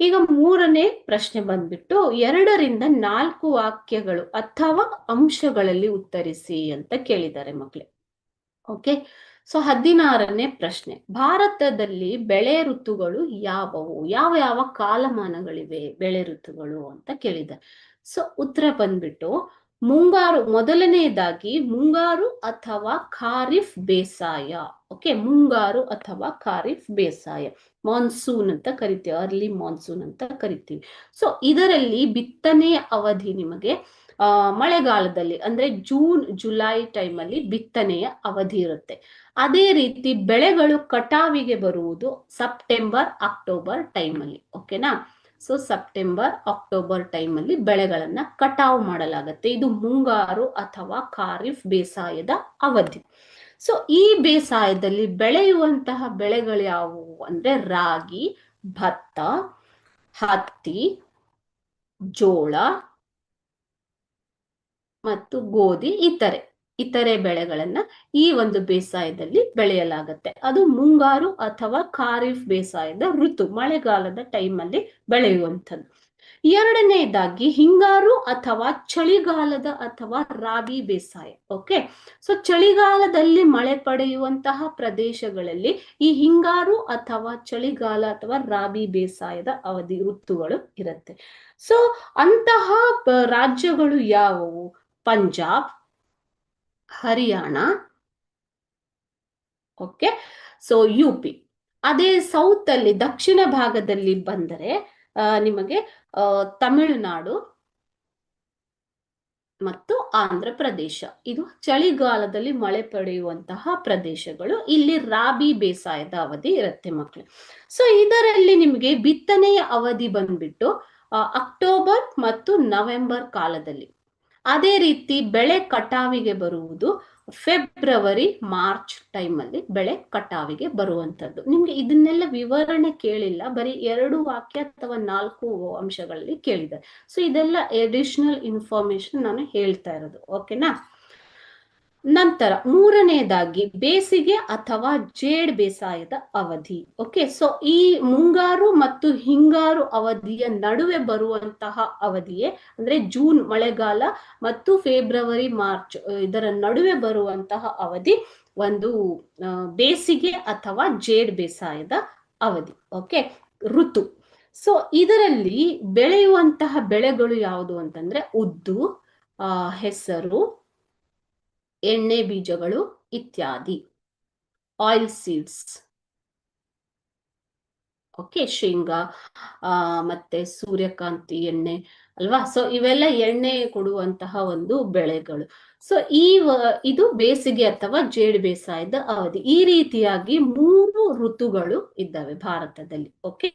ಈಗ ಮೂರನೇ ಪ್ರಶ್ನೆ ಬಂದ್ಬಿಟ್ಟು 2 ರಿಂದ 4 ವಾಕ್ಯಗಳು ಅಥವಾ ಅಂಶಗಳಲ್ಲಿ ಉತ್ತರಿಸಿ ಅಂತ ಕೇಳಿದ್ದಾರೆ ಮಕ್ಳೇ. ಓಕೆ, ಸೊ 16ನೇ ಪ್ರಶ್ನೆ, ಭಾರತದಲ್ಲಿ ಬೆಳೆ ಋತುಗಳು ಯಾವುವು? ಯಾವ ಯಾವ ಕಾಲಮಾನಗಳಿವೆ ಬೆಳೆ ಋತುಗಳು ಅಂತ ಕೇಳಿದ್ದಾರೆ. ಸೊ ಉತ್ತರ ಬಂದ್ಬಿಟ್ಟು ಮುಂಗಾರು, ಮೊದಲನೆಯದಾಗಿ ಮುಂಗಾರು ಅಥವಾ ಖಾರಿಫ್ ಬೇಸಾಯ. ಓಕೆ, ಮುಂಗಾರು ಅಥವಾ ಖಾರಿಫ್ ಬೇಸಾಯ, ಮಾನ್ಸೂನ್ ಅಂತ ಕರಿತೀವಿ, ಅರ್ಲಿ ಮಾನ್ಸೂನ್ ಅಂತ ಕರಿತೀವಿ. ಸೊ ಇದರಲ್ಲಿ ಬಿತ್ತನೆಯ ಅವಧಿ ನಿಮಗೆ ಮಳೆಗಾಲದಲ್ಲಿ ಅಂದ್ರೆ ಜೂನ್ ಜುಲೈ ಟೈಮಲ್ಲಿ ಬಿತ್ತನೆಯ ಅವಧಿ ಇರುತ್ತೆ. ಅದೇ ರೀತಿ ಬೆಳೆಗಳು ಕಟಾವಿಗೆ ಬರುವುದು ಸೆಪ್ಟೆಂಬರ್ ಅಕ್ಟೋಬರ್ ಟೈಮಲ್ಲಿ. ಓಕೆನಾ, ಸೊ ಸೆಪ್ಟೆಂಬರ್ ಅಕ್ಟೋಬರ್ ಟೈಮಲ್ಲಿ ಬೆಳೆಗಳನ್ನ ಕಟಾವು ಮಾಡಲಾಗತ್ತೆ. ಇದು ಮುಂಗಾರು ಅಥವಾ ಖಾರಿಫ್ ಬೇಸಾಯದ ಅವಧಿ. ಸೊ ಈ ಬೇಸಾಯದಲ್ಲಿ ಬೆಳೆಯುವಂತಹ ಬೆಳೆಗಳು ಯಾವುವು ಅಂದ್ರೆ ರಾಗಿ, ಭತ್ತ, ಹತ್ತಿ, ಜೋಳ ಮತ್ತು ಗೋಧಿ, ಇತರೆ ಬೆಳೆಗಳನ್ನ ಈ ಒಂದು ಬೇಸಾಯದಲ್ಲಿ ಬೆಳೆಯಲಾಗತ್ತೆ. ಅದು ಮುಂಗಾರು ಅಥವಾ ಖಾರಿಫ್ ಬೇಸಾಯದ ಋತು, ಮಳೆಗಾಲದ ಟೈಮಲ್ಲಿ ಬೆಳೆಯುವಂಥದ್ದು. ಎರಡನೇದಾಗಿ ಹಿಂಗಾರು ಅಥವಾ ಚಳಿಗಾಲದ ಅಥವಾ ರಾಬಿ ಬೇಸಾಯ. ಓಕೆ, ಸೊ ಚಳಿಗಾಲದಲ್ಲಿ ಮಳೆ ಪಡೆಯುವಂತಹ ಪ್ರದೇಶಗಳಲ್ಲಿ ಈ ಹಿಂಗಾರು ಅಥವಾ ಚಳಿಗಾಲ ಅಥವಾ ರಾಬಿ ಬೇಸಾಯದ ಅವಧಿ ಋತುಗಳು ಇರುತ್ತೆ. ಸೊ ಅಂತಹ ರಾಜ್ಯಗಳು ಯಾವುವು? Punjab, Haryana, okay, so UP. ಅದೇ ಸೌತ್ ಅಲ್ಲಿ, ದಕ್ಷಿಣ ಭಾಗದಲ್ಲಿ ಬಂದರೆ ನಿಮಗೆ ತಮಿಳುನಾಡು ಮತ್ತು ಆಂಧ್ರ ಪ್ರದೇಶ. ಇದು ಚಳಿಗಾಲದಲ್ಲಿ ಮಳೆ ಪಡೆಯುವಂತಹ ಪ್ರದೇಶಗಳು. ಇಲ್ಲಿ ರಾಬಿ ಬೇಸಾಯದ ಅವಧಿ ಇರುತ್ತೆ ಮಕ್ಕಳು. ಸೊ ಇದರಲ್ಲಿ ನಿಮಗೆ ಬಿತ್ತನೆಯ ಅವಧಿ ಬಂದ್ಬಿಟ್ಟು ಅಕ್ಟೋಬರ್ ಮತ್ತು ನವೆಂಬರ್ ಕಾಲದಲ್ಲಿ. ಅದೇ ರೀತಿ ಬೆಳೆ ಕಟಾವಿಗೆ ಬರುವುದು ಫೆಬ್ರವರಿ ಮಾರ್ಚ್ ಟೈಮಲ್ಲಿ ಬೆಳೆ ಕಟಾವಿಗೆ ಬರುವಂತದ್ದು. ನಿಮ್ಗೆ ಇದನ್ನೆಲ್ಲ ವಿವರಣೆ ಕೇಳಿಲ್ಲ, ಬರೀ 2 ವಾಕ್ಯ ಅಥವಾ 4 ಅಂಶಗಳಲ್ಲಿ ಕೇಳಿದ್ದಾರೆ. ಸೊ ಇದೆಲ್ಲ ಅಡಿಷನಲ್ ಇನ್ಫಾರ್ಮೇಶನ್ ನಾನು ಹೇಳ್ತಾ ಇರೋದು. ಓಕೆನಾ. ನಂತರ ಮೂರನೆಯದಾಗಿ ಬೇಸಿಗೆ ಅಥವಾ ಜೇಡ್ ಬೇಸಾಯದ ಅವಧಿ. ಓಕೆ, ಸೊ ಈ ಮುಂಗಾರು ಮತ್ತು ಹಿಂಗಾರು ಅವಧಿಯ ನಡುವೆ ಬರುವಂತಹ ಅವಧಿಯೇ ಅಂದ್ರೆ ಜೂನ್ ಮಳೆಗಾಲ ಮತ್ತು ಫೆಬ್ರವರಿ ಮಾರ್ಚ್ ಇದರ ನಡುವೆ ಬರುವಂತಹ ಅವಧಿ ಒಂದು ಬೇಸಿಗೆ ಅಥವಾ ಜೇಡ್ ಬೇಸಾಯದ ಅವಧಿ. ಓಕೆ, ಋತು. ಸೊ ಇದರಲ್ಲಿ ಬೆಳೆಯುವಂತಹ ಬೆಳೆಗಳು ಯಾವುದು ಅಂತಂದ್ರೆ ಉದ್ದು, ಹೆಸರು, ಎಣ್ಣೆ ಬೀಜಗಳು ಇತ್ಯಾದಿ, ಆಯಿಲ್ ಸೀಡ್ಸ್. ಓಕೆ, ಶೇಂಗಾ ಮತ್ತೆ ಸೂರ್ಯಕಾಂತಿ ಎಣ್ಣೆ ಅಲ್ವಾ. ಸೊ ಇವೆಲ್ಲ ಎಣ್ಣೆ ಕೊಡುವಂತಹ ಒಂದು ಬೆಳೆಗಳು. ಸೊ ಇದು ಬೇಸಿಗೆ ಅಥವಾ ಜೇಡು ಬೇಸಾಯದ ಅವಧಿ. ಈ ರೀತಿಯಾಗಿ 3 ಋತುಗಳು ಇದ್ದಾವೆ ಭಾರತದಲ್ಲಿ. ಓಕೆ.